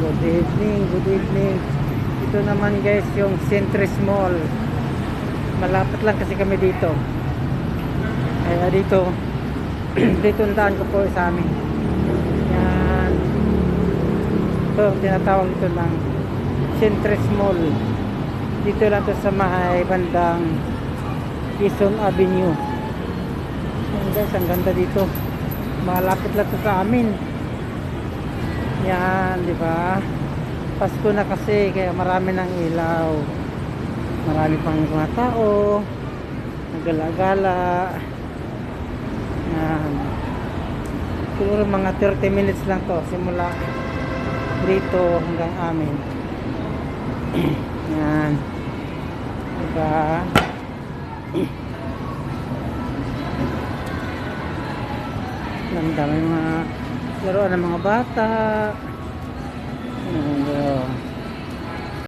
Good evening, good evening. Ito naman guys yung Centris Mall. Malapit lang kasi kami dito. Kaya dito dito ang daan ko po sa amin. Yan. Ito, tinatawag ito ng Centris Mall. Dito lang to sa may bandang Quezon Avenue. Yan guys, ang ganda dito. Malapit lang to sa amin. Yan, di ba? Pasko na kasi kaya marami ng ilaw. Marami pang mga tao. Nagala-gala. Yan. Siguro mga 30 minutes lang to simula dito hanggang amin. Yan. Di ba? Ang dami mga laruan ng mga bata.